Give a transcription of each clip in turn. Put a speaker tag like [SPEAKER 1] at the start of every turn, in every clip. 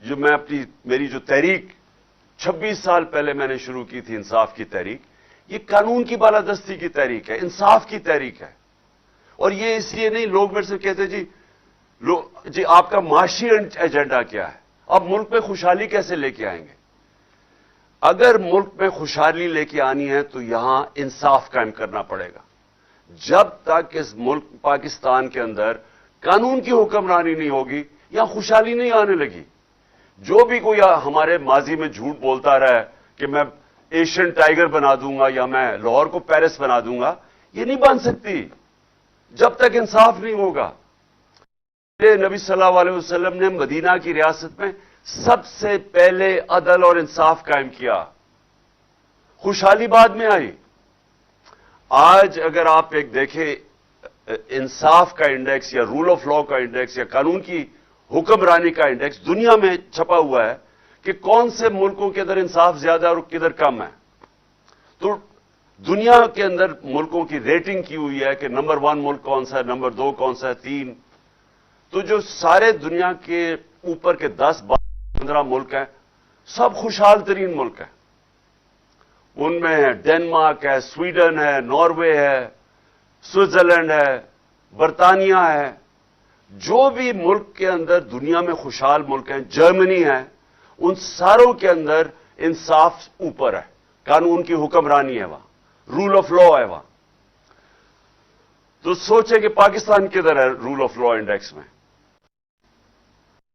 [SPEAKER 1] جو میں میری جو تحریک 26 سال پہلے میں نے شروع کی تھی، انصاف کی تحریک، یہ قانون کی بالادستی کی تحریک ہے، انصاف کی تحریک ہے. اور یہ اس لیے نہیں، لوگ میرے سے کہتے جی آپ کا معاشی ایجنڈا کیا ہے؟ اب ملک میں خوشحالی کیسے لے کے آئیں گے؟ اگر ملک میں خوشحالی لے کے آنی ہے تو یہاں انصاف قائم کرنا پڑے گا. جب تک اس ملک پاکستان کے اندر قانون کی حکمرانی نہیں ہوگی، یہاں خوشحالی نہیں آنے لگی. جو بھی کوئی ہمارے ماضی میں جھوٹ بولتا رہا ہے کہ میں ایشین ٹائیگر بنا دوں گا یا میں لاہور کو پیرس بنا دوں گا، یہ نہیں بن سکتی جب تک انصاف نہیں ہوگا. نبی صلی اللہ علیہ وسلم نے مدینہ کی ریاست میں سب سے پہلے عدل اور انصاف قائم کیا، خوشحالی بعد میں آئی. آج اگر آپ ایک دیکھیں انصاف کا انڈیکس یا رول آف لا کا انڈیکس یا قانون کی حکمرانی کا انڈیکس دنیا میں چھپا ہوا ہے کہ کون سے ملکوں کے اندر انصاف زیادہ اور کدھر کم ہے. تو دنیا کے اندر ملکوں کی ریٹنگ کی ہوئی ہے کہ نمبر 1 ملک کون سا ہے، نمبر 2 کون سا ہے، 3. تو جو سارے دنیا کے اوپر کے 10 15 ملک ہیں، سب خوشحال ترین ملک ہیں. ان میں ہے ڈنمارک ہے، سویڈن ہے، ناروے ہے، سوئٹزرلینڈ ہے، برطانیہ ہے. جو بھی ملک کے اندر دنیا میں خوشحال ملک ہیں، جرمنی ہے، ان ساروں کے اندر انصاف اوپر ہے، قانون کی حکمرانی ہے، وہاں رول آف لا ہے وہاں. تو سوچیں کہ پاکستان کدھر ہے رول آف لا انڈیکس میں؟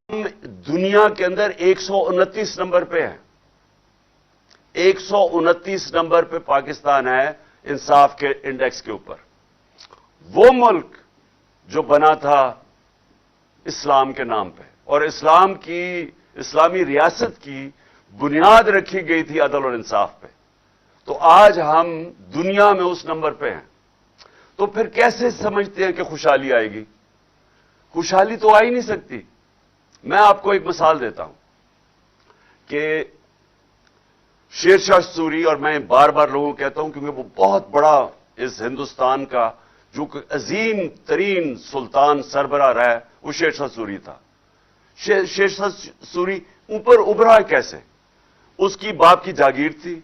[SPEAKER 1] ہم دنیا کے اندر 129 نمبر پہ ہیں. 129 نمبر پہ پاکستان ہے انصاف کے انڈیکس کے اوپر. وہ ملک جو بنا تھا اسلام کے نام پہ، اور اسلامی ریاست کی بنیاد رکھی گئی تھی عدل اور انصاف پہ. تو آج ہم دنیا میں اس نمبر پہ ہیں. تو پھر کیسے سمجھتے ہیں کہ خوشحالی آئے گی؟ خوشحالی تو آ ہی نہیں سکتی. میں آپ کو ایک مثال دیتا ہوں کہ شیر شاہ سوری، اور میں بار بار لوگوں کو کہتا ہوں کیونکہ وہ بہت بڑا اس ہندوستان کا جو عظیم ترین سلطان سربراہ رہا ہے، وہ شیر شاہ سوری تھا. شیر شاہ سوری اوپر ابھرا کیسے؟ اس کی باپ کی جاگیر تھی.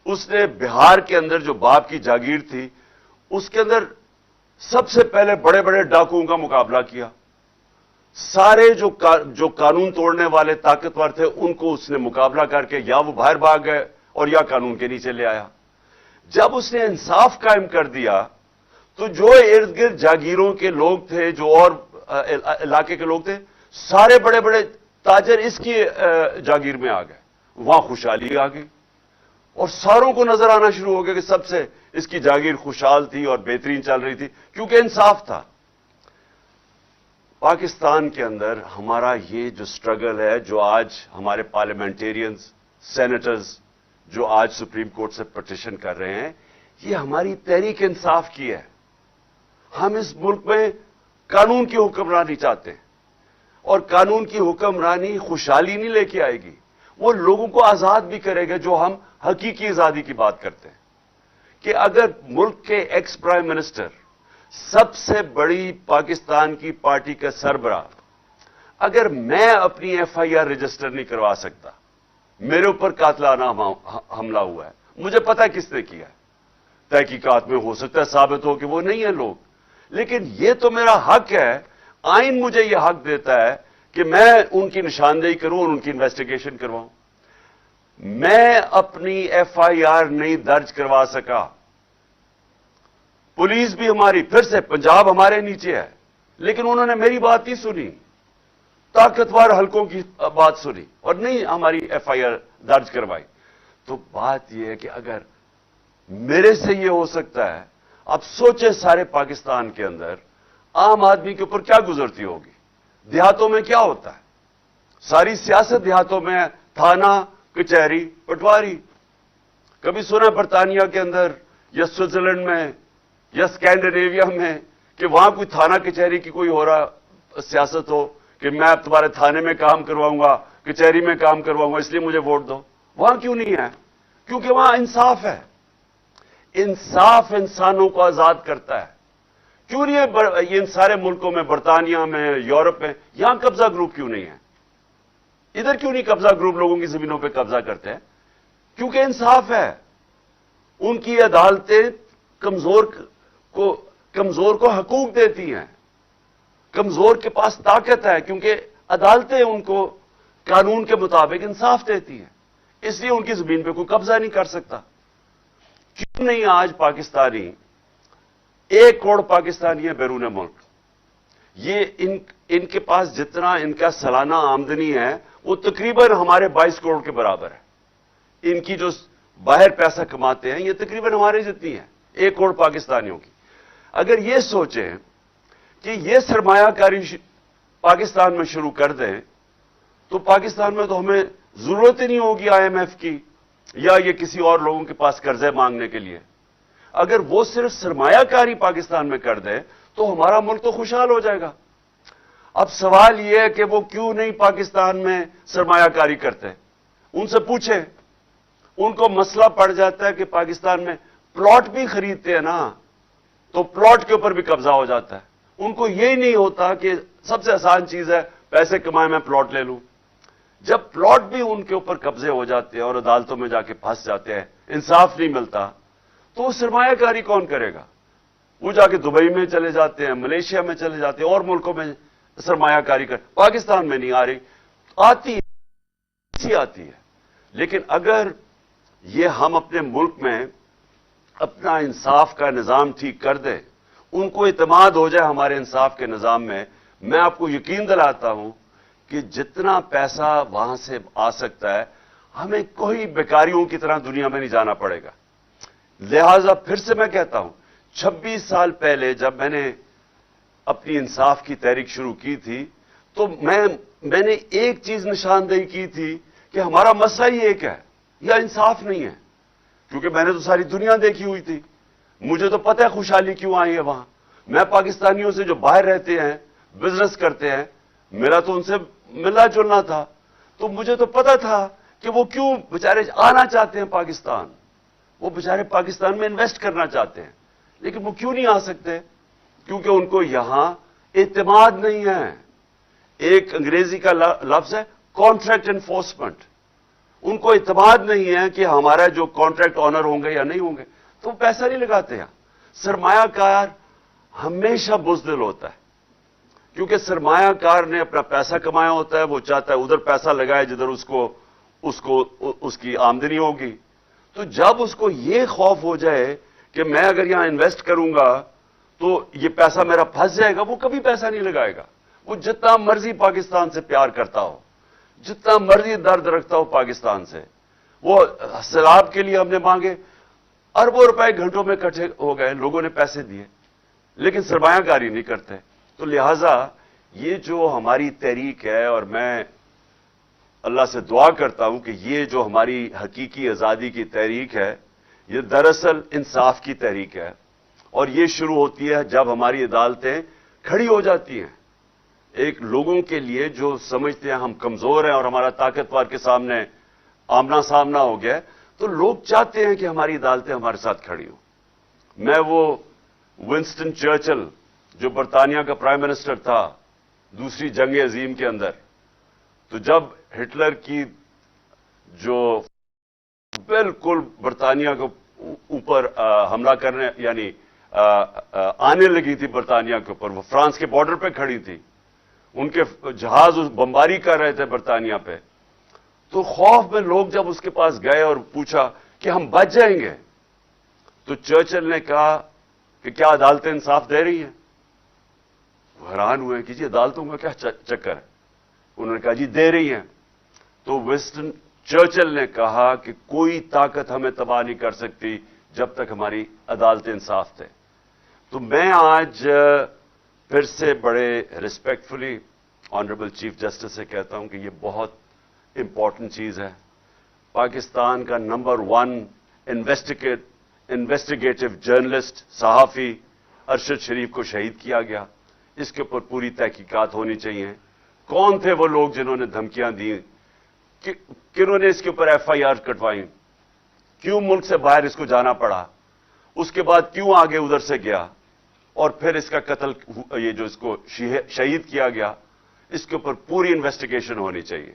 [SPEAKER 1] اس نے بہار کے اندر جو باپ کی جاگیر تھی، اس کے اندر سب سے پہلے بڑے بڑے ڈاکوؤں کا مقابلہ کیا. سارے جو قانون توڑنے والے طاقتور تھے، ان کو اس نے مقابلہ کر کے یا وہ باہر بھاگ گئے اور یا قانون کے نیچے لے آیا. جب اس نے انصاف قائم کر دیا تو جو ارد گرد جاگیروں کے لوگ تھے، جو اور علاقے کے لوگ تھے، سارے بڑے بڑے تاجر اس کی جاگیر میں آ گئے. وہاں خوشحالی آ گئی اور ساروں کو نظر آنا شروع ہو گیا کہ سب سے اس کی جاگیر خوشحال تھی اور بہترین چل رہی تھی کیونکہ انصاف تھا. پاکستان کے اندر ہمارا یہ جو سٹرگل ہے، جو آج ہمارے پارلیمنٹیرینز، سینیٹرز جو آج سپریم کورٹ سے پٹیشن کر رہے ہیں، یہ ہماری تحریک انصاف کی ہے. ہم اس ملک میں قانون کی حکمرانی چاہتے ہیں، اور قانون کی حکمرانی خوشحالی نہیں لے کے آئے گی، وہ لوگوں کو آزاد بھی کرے گا. جو ہم حقیقی آزادی کی بات کرتے ہیں کہ اگر ملک کے ایکس پرائم منسٹر، سب سے بڑی پاکستان کی پارٹی کا سربراہ، اگر میں اپنی ایف آئی آر رجسٹر نہیں کروا سکتا، میرے اوپر قاتلانہ حملہ ہوا ہے، مجھے پتا کس نے کیا ہے، تحقیقات میں ہو سکتا ہے ثابت ہو کہ وہ نہیں ہے لوگ، لیکن یہ تو میرا حق ہے. آئین مجھے یہ حق دیتا ہے کہ میں ان کی نشاندہی کروں اور ان کی انویسٹیگیشن کرواؤں. میں اپنی ایف آئی آر نہیں درج کروا سکا. پولیس بھی ہماری، پھر سے پنجاب ہمارے نیچے ہے، لیکن انہوں نے میری بات نہیں سنی، طاقتور حلقوں کی بات سنی اور نہیں ہماری ایف آئی آر درج کروائی. تو بات یہ ہے کہ اگر میرے سے یہ ہو سکتا ہے، اب سوچے سارے پاکستان کے اندر عام آدمی کے اوپر کیا گزرتی ہوگی. دیہاتوں میں کیا ہوتا ہے؟ ساری سیاست دیہاتوں میں ہے، تھانہ، کچہری، پٹواری. کبھی سنا برطانیہ کے اندر یا سوئٹزرلینڈ میں یا اسکینڈینیویا میں کہ وہاں کوئی تھانہ کچہری کی کوئی ہو رہا سیاست ہو کہ میں اب تمہارے تھانے میں کام کرواؤں گا، کچہری میں کام کرواؤں گا، اس لیے مجھے ووٹ دو. وہاں کیوں نہیں ہے؟ کیونکہ وہاں انصاف ہے. انصاف انسانوں کو آزاد کرتا ہے. کیوں نہیں ہے ان سارے ملکوں میں، برطانیہ میں، یورپ میں، یہاں قبضہ گروپ کیوں نہیں ہے؟ ادھر کیوں نہیں قبضہ گروپ لوگوں کی زمینوں پہ قبضہ کرتے ہیں؟ کیونکہ انصاف ہے. ان کی عدالتیں کمزور کو حقوق دیتی ہیں. کمزور کے پاس طاقت ہے کیونکہ عدالتیں ان کو قانون کے مطابق انصاف دیتی ہیں. اس لیے ان کی زمین پہ کوئی قبضہ نہیں کر سکتا. کیوں نہیں آج پاکستانی 1 کروڑ پاکستانی ہے بیرون ملک. یہ ان کے پاس جتنا ان کا سالانہ آمدنی ہے وہ تقریباً ہمارے 22 کروڑ کے برابر ہے. ان کی جو باہر پیسہ کماتے ہیں یہ تقریباً ہمارے جتنی ہے 1 کروڑ پاکستانیوں کی. اگر یہ سوچیں کہ یہ سرمایہ کاری پاکستان میں شروع کر دیں تو پاکستان میں تو ہمیں ضرورت ہی نہیں ہوگی IMF کی یا یہ کسی اور لوگوں کے پاس قرضے مانگنے کے لیے. اگر وہ صرف سرمایہ کاری پاکستان میں کر دیں تو ہمارا ملک تو خوشحال ہو جائے گا. اب سوال یہ ہے کہ وہ کیوں نہیں پاکستان میں سرمایہ کاری کرتے؟ ان سے پوچھیں. ان کو مسئلہ پڑ جاتا ہے کہ پاکستان میں پلاٹ بھی خریدتے ہیں نا تو پلاٹ کے اوپر بھی قبضہ ہو جاتا ہے. ان کو یہی نہیں ہوتا کہ سب سے آسان چیز ہے پیسے کمائے میں پلاٹ لے لوں. جب پلاٹ بھی ان کے اوپر قبضے ہو جاتے ہیں اور عدالتوں میں جا کے پھنس جاتے ہیں, انصاف نہیں ملتا, تو وہ سرمایہ کاری کون کرے گا؟ وہ جا کے دبئی میں چلے جاتے ہیں, ملیشیا میں چلے جاتے ہیں, اور ملکوں میں سرمایہ کاری کر. پاکستان میں نہیں آ رہی, آتی ہے. لیکن اگر یہ ہم اپنے ملک میں اپنا انصاف کا نظام ٹھیک کر دیں, ان کو اعتماد ہو جائے ہمارے انصاف کے نظام میں آپ کو یقین دلاتا ہوں کہ جتنا پیسہ وہاں سے آ سکتا ہے ہمیں کوئی بیکاریوں کی طرح دنیا میں نہیں جانا پڑے گا. لہذا پھر سے میں کہتا ہوں 26 سال پہلے جب میں نے اپنی انصاف کی تحریک شروع کی تھی تو میں نے ایک چیز نشاندہی کی تھی کہ ہمارا مسئلہ ہی ایک ہے, یا انصاف نہیں ہے. کیونکہ میں نے تو ساری دنیا دیکھی ہوئی تھی, مجھے تو پتہ ہے خوشحالی کیوں آئی ہے وہاں. میں پاکستانیوں سے جو باہر رہتے ہیں, بزنس کرتے ہیں, میرا تو ان سے ملنا جلنا تھا, تو مجھے تو پتہ تھا کہ وہ کیوں بیچارے آنا چاہتے ہیں پاکستان. وہ بیچارے پاکستان میں انویسٹ کرنا چاہتے ہیں, لیکن وہ کیوں نہیں آ سکتے؟ کیونکہ ان کو یہاں اعتماد نہیں ہے. ایک انگریزی کا لفظ ہے کانٹریکٹ انفورسمنٹ. ان کو اعتماد نہیں ہے کہ ہمارا جو کانٹریکٹ آنر ہوں گے یا نہیں ہوں گے, تو وہ پیسہ نہیں لگاتے ہیں. سرمایہ کار ہمیشہ بزدل ہوتا ہے, کیونکہ سرمایہ کار نے اپنا پیسہ کمایا ہوتا ہے, وہ چاہتا ہے ادھر پیسہ لگائے جدھر اس کی آمدنی ہوگی. تو جب اس کو یہ خوف ہو جائے کہ میں اگر یہاں انویسٹ کروں گا تو یہ پیسہ میرا پھنس جائے گا, وہ کبھی پیسہ نہیں لگائے گا. وہ جتنا مرضی پاکستان سے پیار کرتا ہو, جتنا مرضی درد رکھتا ہو پاکستان سے, وہ سیلاب کے لیے ہم نے مانگے, اربوں روپے گھنٹوں میں اکٹھے ہو گئے, لوگوں نے پیسے دیے, لیکن سرمایہ کاری نہیں کرتے. تو لہذا یہ جو ہماری تحریک ہے, اور میں اللہ سے دعا کرتا ہوں کہ یہ جو ہماری حقیقی آزادی کی تحریک ہے یہ دراصل انصاف کی تحریک ہے, اور یہ شروع ہوتی ہے جب ہماری عدالتیں کھڑی ہو جاتی ہیں. ایک لوگوں کے لیے جو سمجھتے ہیں ہم کمزور ہیں اور ہمارا طاقتور کے سامنے آمنا سامنا ہو گیا, تو لوگ چاہتے ہیں کہ ہماری عدالتیں ہمارے ساتھ کھڑی ہوں. میں وہ ونسٹن چرچل جو برطانیہ کا پرائم منسٹر تھا دوسری جنگ عظیم کے اندر, تو جب ہٹلر کی جو بالکل برطانیہ کو اوپر حملہ کرنے یعنی آنے لگی تھی برطانیہ کے اوپر, وہ فرانس کے بارڈر پہ کھڑی تھی, ان کے جہاز بمباری کر رہے تھے برطانیہ پہ, تو خوف میں لوگ جب اس کے پاس گئے اور پوچھا کہ ہم بچ جائیں گے, تو چرچل نے کہا کہ کیا عدالتیں انصاف دے رہی ہیں؟ وہ حیران ہوئے کہ جی عدالتوں کا کیا چکر ہے. انہوں نے کہا جی دے رہی ہیں. تو ونسٹن چرچل نے کہا کہ کوئی طاقت ہمیں تباہ نہیں کر سکتی جب تک ہماری عدالتیں انصاف دیں. تو میں آج پھر سے بڑے ریسپیکٹفلی آنریبل چیف جسٹس سے کہتا ہوں کہ یہ بہت امپورٹنٹ چیز ہے. پاکستان کا نمبر 1 انویسٹیگیٹو جرنلسٹ صحافی ارشد شریف کو شہید کیا گیا. اس کے اوپر پوری تحقیقات ہونی چاہیے. کون تھے وہ لوگ جنہوں نے دھمکیاں دی, کنہوں نے اس کے اوپر FIR کٹوائیں, کیوں ملک سے باہر اس کو جانا پڑا, اس کے بعد کیوں آگے ادھر سے گیا, اور پھر اس کا قتل یہ جو اس کو شہید کیا گیا, اس کے اوپر پوری انویسٹیگیشن ہونی چاہیے.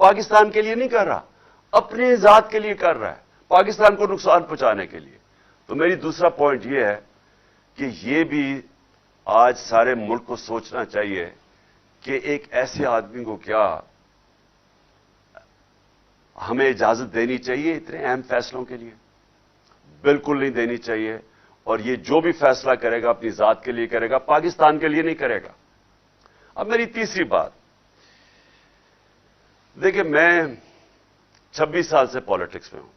[SPEAKER 1] پاکستان کے لیے نہیں کر رہا، اپنی ذات کے لیے کر رہا ہے، پاکستان کو نقصان پہنچانے کے لیے۔ تو میری دوسرا پوائنٹ یہ ہے کہ یہ بھی آج سارے ملک کو سوچنا چاہیے کہ ایک ایسے آدمی کو کیا ہمیں اجازت دینی چاہیے اتنے اہم فیصلوں کے لیے؟ بالکل نہیں دینی چاہیے، اور یہ جو بھی فیصلہ کرے گا اپنی ذات کے لیے کرے گا، پاکستان کے لیے نہیں کرے گا۔ اب میری تیسری بات، دیکھیں میں 26 سال سے پالیٹکس میں ہوں،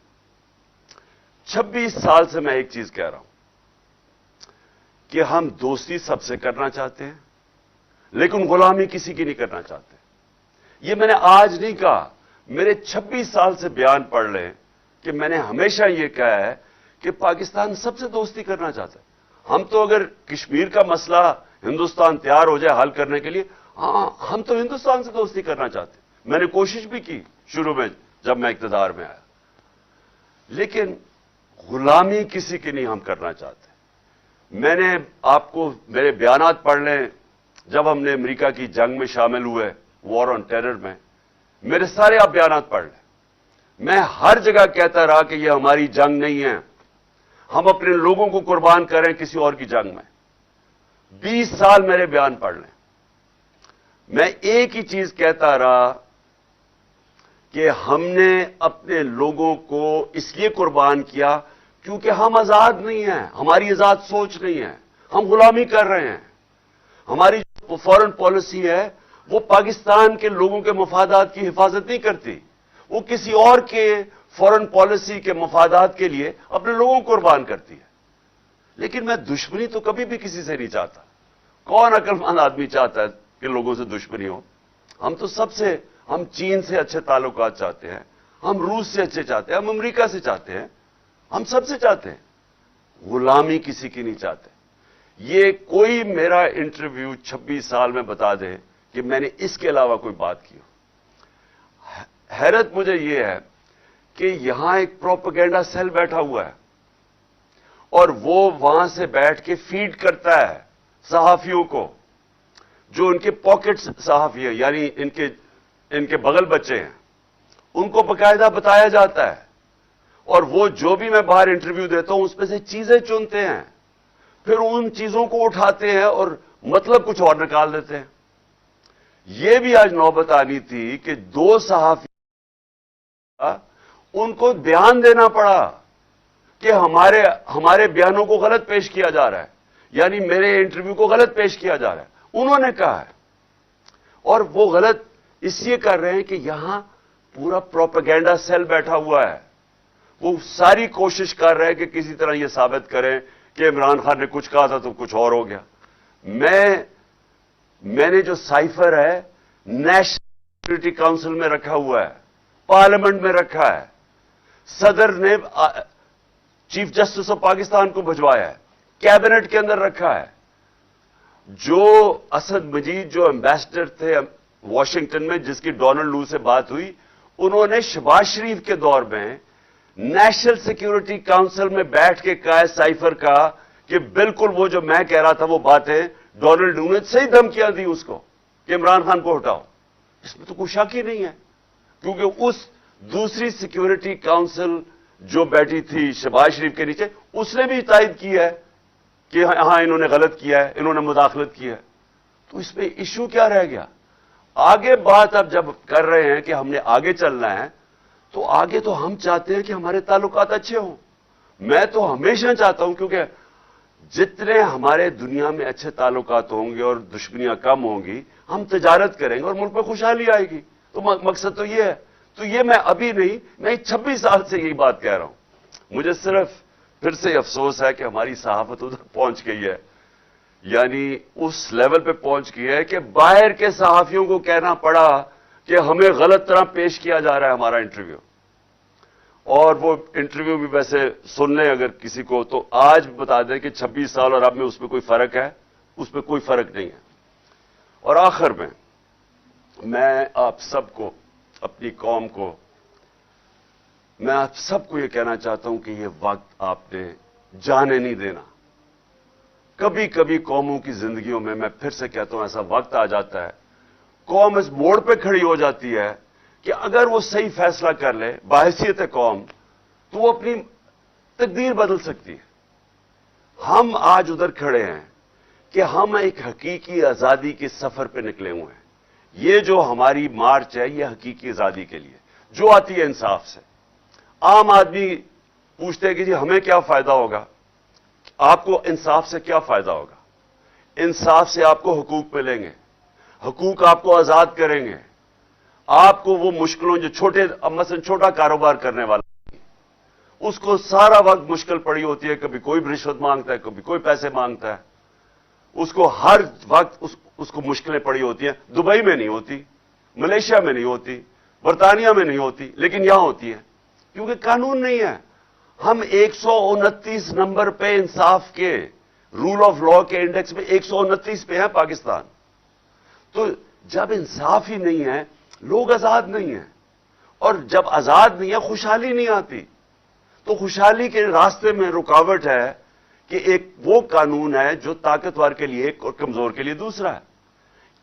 [SPEAKER 1] 26 سال سے میں ایک چیز کہہ رہا ہوں کہ ہم دوستی سب سے کرنا چاہتے ہیں لیکن غلامی کسی کی نہیں کرنا چاہتے۔ یہ میں نے آج نہیں کہا، میرے 26 سال سے بیان پڑھ لیں کہ میں نے ہمیشہ یہ کہا ہے کہ پاکستان سب سے دوستی کرنا چاہتا ہے۔ ہم تو اگر کشمیر کا مسئلہ ہندوستان تیار ہو جائے حل کرنے کے لیے، ہاں ہم تو ہندوستان سے دوستی کرنا چاہتے ہیں۔ میں نے کوشش بھی کی شروع میں جب میں اقتدار میں آیا، لیکن غلامی کسی کی نہیں ہم کرنا چاہتے۔ میں نے آپ کو میرے بیانات پڑھ لیں، جب ہم نے امریکہ کی جنگ میں شامل ہوئے، وار آن ٹیرر میں، میرے سارے آپ بیانات پڑھ لیں، میں ہر جگہ کہتا رہا کہ یہ ہماری جنگ نہیں ہے، ہم اپنے لوگوں کو قربان کریں کسی اور کی جنگ میں۔ 20 سال میرے بیان پڑھ لیں، میں ایک ہی چیز کہتا رہا کہ ہم نے اپنے لوگوں کو اس لیے قربان کیا کیونکہ ہم آزاد نہیں ہیں، ہماری آزاد سوچ نہیں ہے، ہم غلامی کر رہے ہیں۔ ہماری جو فورن پالیسی ہے وہ پاکستان کے لوگوں کے مفادات کی حفاظت نہیں کرتی، وہ کسی اور کے فورن پالیسی کے مفادات کے لیے اپنے لوگوں کو قربان کرتی ہے۔ لیکن میں دشمنی تو کبھی بھی کسی سے نہیں چاہتا۔ کون عقل مند آدمی چاہتا ہے کہ لوگوں سے دشمنی ہو؟ ہم چین سے اچھے تعلقات چاہتے ہیں، ہم روس سے اچھے چاہتے ہیں، ہم امریکہ سے چاہتے ہیں، ہم سب سے چاہتے ہیں، غلامی کسی کی نہیں چاہتے۔ یہ کوئی میرا انٹرویو 26 سال میں بتا دے کہ میں نے اس کے علاوہ کوئی بات کی ہو۔ حیرت مجھے یہ ہے کہ یہاں ایک پروپیگنڈا سیل بیٹھا ہوا ہے اور وہ وہاں سے بیٹھ کے فیڈ کرتا ہے صحافیوں کو، جو ان کے پاکٹ صحافی ہیں، یعنی ان کے بغل بچے ہیں، ان کو باقاعدہ بتایا جاتا ہے، اور وہ جو بھی میں باہر انٹرویو دیتا ہوں اس میں سے چیزیں چنتے ہیں، پھر ان چیزوں کو اٹھاتے ہیں اور مطلب کچھ اور نکال دیتے ہیں۔ یہ بھی آج نوبت آنی تھی کہ 2 صحافی ان کو بیان دینا پڑا کہ ہمارے بیانوں کو غلط پیش کیا جا رہا ہے، یعنی میرے انٹرویو کو غلط پیش کیا جا رہا ہے، انہوں نے کہا ہے، اور وہ غلط اس لیے کر رہے ہیں کہ یہاں پورا پروپیگنڈا سیل بیٹھا ہوا ہے، وہ ساری کوشش کر رہے ہیں کہ کسی طرح یہ ثابت کریں کہ عمران خان نے کچھ کہا تھا تو کچھ اور ہو گیا۔ میں نے جو سائفر ہے نیشنل سیکورٹی کاؤنسل میں رکھا ہوا ہے، پارلیمنٹ میں رکھا ہے، صدر نے چیف جسٹس آف پاکستان کو بھجوایا ہے، کیبنٹ کے اندر رکھا ہے۔ جو اسد مجید جو ایمبیسڈر تھے واشنگٹن میں، جس کی ڈونلڈ لو سے بات ہوئی، انہوں نے شہباز شریف کے دور میں نیشنل سیکورٹی کاؤنسل میں بیٹھ کے کہا ہے سائفر کا کہ بالکل وہ جو میں کہہ رہا تھا وہ باتیں ڈونلڈ لو نے صحیح دھمکیاں دی اس کو کہ عمران خان کو ہٹاؤ۔ اس میں تو کوئی شک ہی نہیں ہے، کیونکہ اس دوسری سیکورٹی کاؤنسل جو بیٹھی تھی شہباز شریف کے نیچے، اس نے بھی تائید کی ہے کہ ہاں انہوں نے غلط کیا ہے، انہوں نے مداخلت کی ہے۔ تو اس میں ایشو کیا رہ گیا؟ آگے بات اب جب کر رہے ہیں کہ ہم نے آگے چلنا ہے، تو آگے تو ہم چاہتے ہیں کہ ہمارے تعلقات اچھے ہوں۔ میں تو ہمیشہ چاہتا ہوں، کیونکہ جتنے ہمارے دنیا میں اچھے تعلقات ہوں گے اور دشمنیاں کم ہوں گی، ہم تجارت کریں گے اور ملک میں خوشحالی آئے گی۔ تو مقصد تو یہ ہے۔ تو یہ میں ابھی نہیں، میں 26 سال سے یہی بات کہہ رہا ہوں۔ مجھے صرف پھر سے افسوس ہے کہ ہماری صحافت ادھر پہنچ گئی ہے، یعنی اس لیول پہ پہنچ گئی ہے کہ باہر کے صحافیوں کو کہنا پڑا کہ ہمیں غلط طرح پیش کیا جا رہا ہے ہمارا انٹرویو۔ اور وہ انٹرویو بھی ویسے سن لیں اگر کسی کو، تو آج بتا دیں کہ 26 سال اور اب میں اس میں کوئی فرق ہے؟ اس میں کوئی فرق نہیں ہے۔ اور آخر میں آپ سب کو، اپنی قوم کو، میں آپ سب کو یہ کہنا چاہتا ہوں کہ یہ وقت آپ نے جانے نہیں دینا۔ کبھی کبھی قوموں کی زندگیوں میں پھر سے کہتا ہوں ایسا وقت آ جاتا ہے، قوم اس موڑ پہ کھڑی ہو جاتی ہے کہ اگر وہ صحیح فیصلہ کر لے بحیثیت قوم تو وہ اپنی تقدیر بدل سکتی ہے. ہم آج ادھر کھڑے ہیں کہ ہم ایک حقیقی آزادی کے سفر پہ نکلے ہوئے ہیں. یہ جو ہماری مارچ ہے یہ حقیقی آزادی کے لیے جو آتی ہے انصاف سے. عام آدمی پوچھتے ہیں کہ جی ہمیں کیا فائدہ ہوگا؟ آپ کو انصاف سے کیا فائدہ ہوگا؟ انصاف سے آپ کو حقوق ملیں گے، حقوق آپ کو آزاد کریں گے. آپ کو وہ مشکلوں جو مثلا چھوٹا کاروبار کرنے والا اس کو سارا وقت مشکل پڑی ہوتی ہے، کبھی کوئی رشوت مانگتا ہے، کبھی کوئی پیسے مانگتا ہے، اس کو ہر وقت اس کو مشکلیں پڑی ہوتی ہیں. دبئی میں نہیں ہوتی، ملیشیا میں نہیں ہوتی، برطانیہ میں نہیں ہوتی، لیکن یہاں ہوتی ہے کیونکہ قانون نہیں ہے. ہم 129 نمبر پہ انصاف کے رول آف لا کے انڈیکس میں 129 پہ ہیں پاکستان. تو جب انصاف ہی نہیں ہے لوگ آزاد نہیں ہیں، اور جب آزاد نہیں ہے خوشحالی نہیں آتی. تو خوشحالی کے راستے میں رکاوٹ ہے کہ ایک وہ قانون ہے جو طاقتور کے لیے ایک اور کمزور کے لیے دوسرا ہے.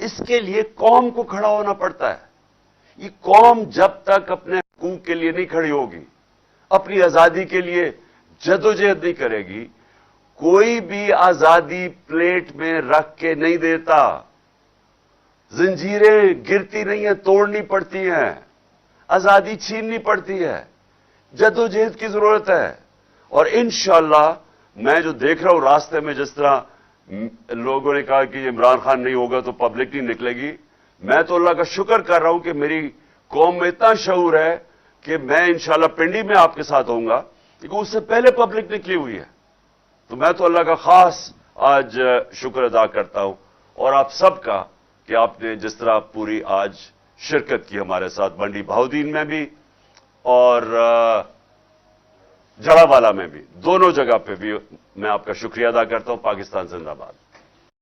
[SPEAKER 1] اس کے لیے قوم کو کھڑا ہونا پڑتا ہے. یہ قوم جب تک اپنے حقوق کے لیے نہیں کھڑی ہوگی، اپنی آزادی کے لیے جدوجہد نہیں کرے گی، کوئی بھی آزادی پلیٹ میں رکھ کے نہیں دیتا. زنجیریں گرتی نہیں ہیں، توڑنی پڑتی ہیں، آزادی چھیننی پڑتی ہے. جدوجہد کی ضرورت ہے. اور انشاءاللہ میں جو دیکھ رہا ہوں راستے میں، جس طرح لوگوں نے کہا کہ عمران خان نہیں ہوگا تو پبلک نہیں نکلے گی، میں تو اللہ کا شکر کر رہا ہوں کہ میری قوم میں اتنا شعور ہے کہ میں انشاءاللہ پنڈی میں آپ کے ساتھ ہوں گا، کیونکہ اس سے پہلے پبلک نکلی ہوئی ہے. تو میں تو اللہ کا خاص آج شکر ادا کرتا ہوں، اور آپ سب کا کہ آپ نے جس طرح پوری آج شرکت کی ہمارے ساتھ بنڈی بہاؤدین میں بھی اور جڑا والا میں بھی، دونوں جگہ پہ بھی میں آپ کا شکریہ ادا کرتا ہوں. پاکستان زندہ باد.